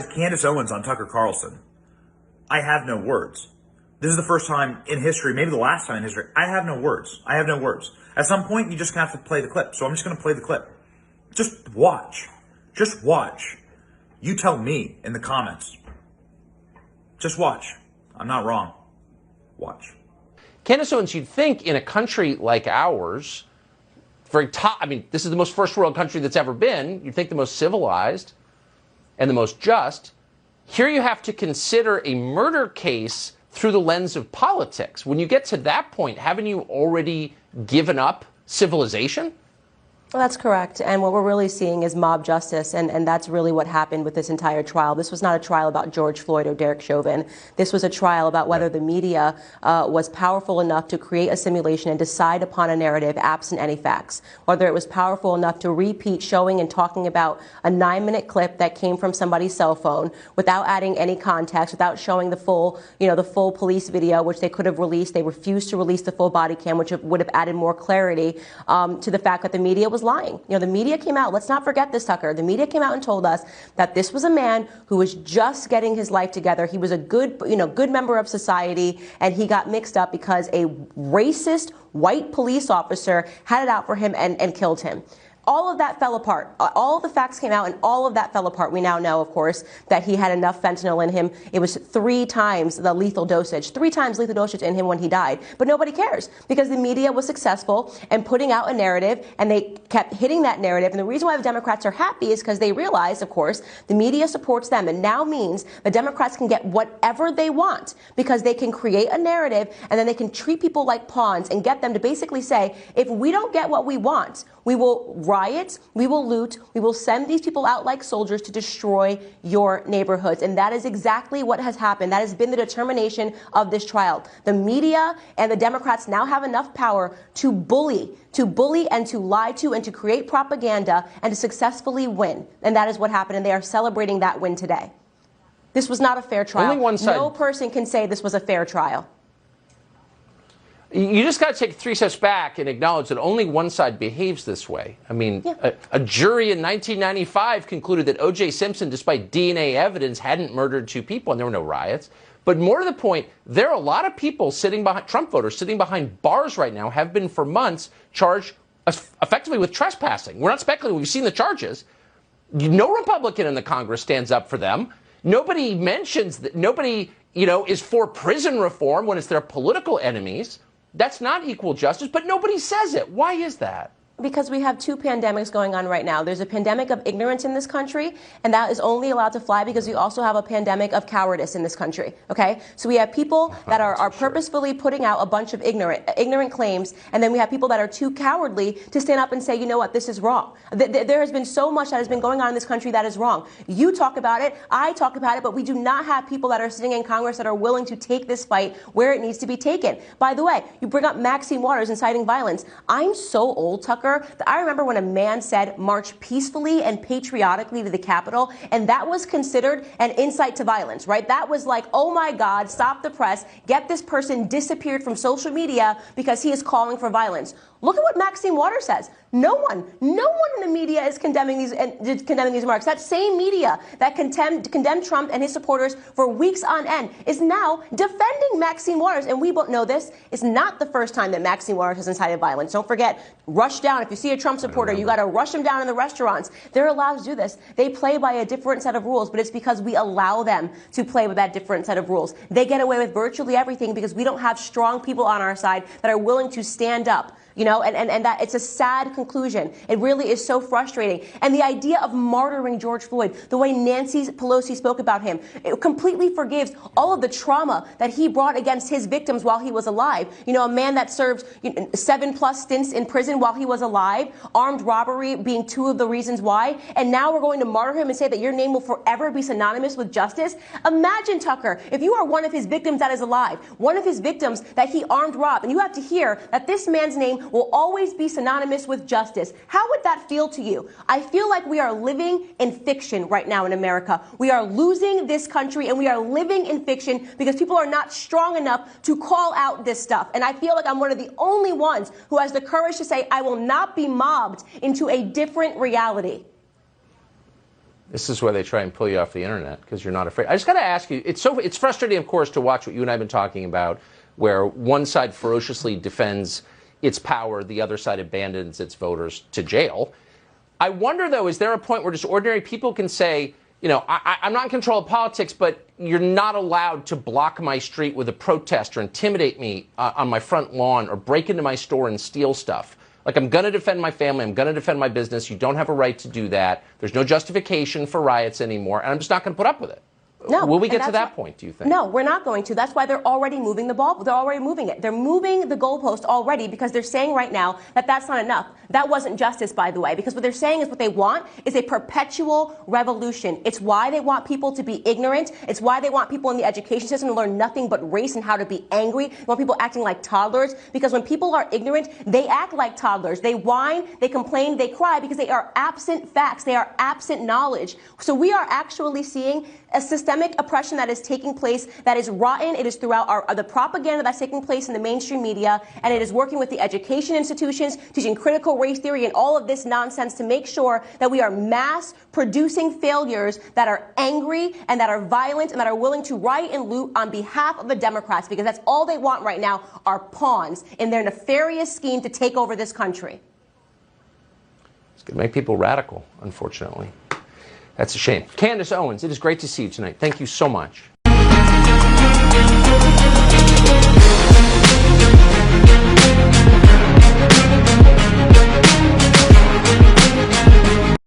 Candace Owens on Tucker Carlson. I have no words. This is the first time in history, maybe the last time in history. I have no words. I have no words. At some point, you just have to play the clip. So I'm just going to play the clip. Just watch. Just watch. You tell me in the comments. Just watch. I'm not wrong. Watch. Candace Owens, you'd think in a country like ours, very top, I mean, this is the most first world country that's ever been. You'd think the most civilized and the most just. Here you have to consider a murder case through the lens of politics. When you get to that point, haven't you already given up civilization? Well, that's correct. And what we're really seeing is mob justice. And that's really what happened with this entire trial. This was not a trial about George Floyd or Derek Chauvin. This was a trial about whether the media was powerful enough to create a simulation and decide upon a narrative absent any facts. Whether it was powerful enough to repeat showing and talking about a 9-minute clip that came from somebody's cell phone without adding any context, without showing the full police video, which they could have released. They refused to release the full body cam, which would have added more clarity to the fact that the media was lying. The media came out. Let's not forget this, Tucker. The media came out and told us that this was a man who was just getting his life together. He was a good member of society, and he got mixed up because a racist white police officer had it out for him and killed him. All of that fell apart. All of the facts came out, and all of that fell apart. We now know, of course, that he had enough fentanyl in him. It was 3 times the lethal dosage, 3 times lethal dosage in him when he died. But nobody cares because the media was successful in putting out a narrative, and they kept hitting that narrative. And the reason why the Democrats are happy is because they realize, of course, the media supports them, and now means the Democrats can get whatever they want because they can create a narrative, and then they can treat people like pawns and get them to basically say, if we don't get what we want, we will riot, we will loot, we will send these people out like soldiers to destroy your neighborhoods. And that is exactly what has happened. That has been the determination of this trial. The media and the Democrats now have enough power to bully and to lie to and to create propaganda and to successfully win. And that is what happened. And they are celebrating that win today. This was not a fair trial. Only one side. No person can say this was a fair trial. You just got to take 3 steps back and acknowledge that only one side behaves this way. I mean, a jury in 1995 concluded that O.J. Simpson, despite DNA evidence, hadn't murdered 2 people, and there were no riots. But more to the point, there are a lot of people sitting behind, Trump voters sitting behind bars right now, have been for months, charged effectively with trespassing. We're not speculating. We've seen the charges. No Republican in the Congress stands up for them. Nobody mentions that. Nobody, is for prison reform when it's their political enemies. That's not equal justice, but nobody says it. Why is that? Because we have 2 pandemics going on right now. There's a pandemic of ignorance in this country, and that is only allowed to fly because we also have a pandemic of cowardice in this country, okay? So we have people that are purposefully putting out a bunch of ignorant claims, and then we have people that are too cowardly to stand up and say, you know what, this is wrong. There has been so much that has been going on in this country that is wrong. You talk about it, I talk about it, but we do not have people that are sitting in Congress that are willing to take this fight where it needs to be taken. By the way, you bring up Maxine Waters inciting violence. I'm so old, Tucker, that I remember when a man said march peacefully and patriotically to the Capitol, and that was considered an incite to violence, right? That was like, oh my God, stop the press, get this person disappeared from social media because he is calling for violence. Look at what Maxine Waters says. No one in the media is condemning these remarks. That same media that condemned Trump and his supporters for weeks on end is now defending Maxine Waters. And we both know this is not the first time that Maxine Waters has incited violence. Don't forget, rush down. If you see a Trump supporter, you got to rush them down in the restaurants. They're allowed to do this. They play by a different set of rules, but it's because we allow them to play with that different set of rules. They get away with virtually everything because we don't have strong people on our side that are willing to stand up. And that it's a sad conclusion. It really is so frustrating. And the idea of martyring George Floyd, the way Nancy Pelosi spoke about him, it completely forgives all of the trauma that he brought against his victims while he was alive. A man that served 7+ stints in prison while he was alive, armed robbery being 2 of the reasons why. And now we're going to martyr him and say that your name will forever be synonymous with justice. Imagine, Tucker, if you are one of his victims that is alive, one of his victims that he armed robbed, and you have to hear that this man's name will always be synonymous with justice. How would that feel to you? I feel like we are living in fiction right now in America. We are losing this country and we are living in fiction because people are not strong enough to call out this stuff. And I feel like I'm one of the only ones who has the courage to say I will not be mobbed into a different reality. This is why they try and pull you off the internet, because you're not afraid. I just got to ask you, it's frustrating, of course, to watch what you and I have been talking about, where one side ferociously defends its power, the other side abandons its voters to jail. I wonder, though, is there a point where just ordinary people can say, you know, I'm not in control of politics, but you're not allowed to block my street with a protest or intimidate me on my front lawn or break into my store and steal stuff. Like, I'm going to defend my family. I'm going to defend my business. You don't have a right to do that. There's no justification for riots anymore, and I'm just not going to put up with it. No. Will we get to that point, do you think? No, we're not going to. That's why they're already moving the ball. They're already moving it. They're moving the goalpost already because they're saying right now that that's not enough. That wasn't justice, by the way, because what they're saying is what they want is a perpetual revolution. It's why they want people to be ignorant. It's why they want people in the education system to learn nothing but race and how to be angry. They want people acting like toddlers, because when people are ignorant, they act like toddlers. They whine, they complain, they cry because they are absent facts. They are absent knowledge. So we are actually seeing a systemic oppression that is taking place that is rotten. It is throughout the propaganda that's taking place in the mainstream media, and it is working with the education institutions, teaching critical race theory and all of this nonsense to make sure that we are mass producing failures that are angry and that are violent and that are willing to riot and loot on behalf of the Democrats, because that's all they want right now are pawns in their nefarious scheme to take over this country. It's going to make people radical, unfortunately. That's a shame. Candace Owens, it is great to see you tonight. Thank you so much.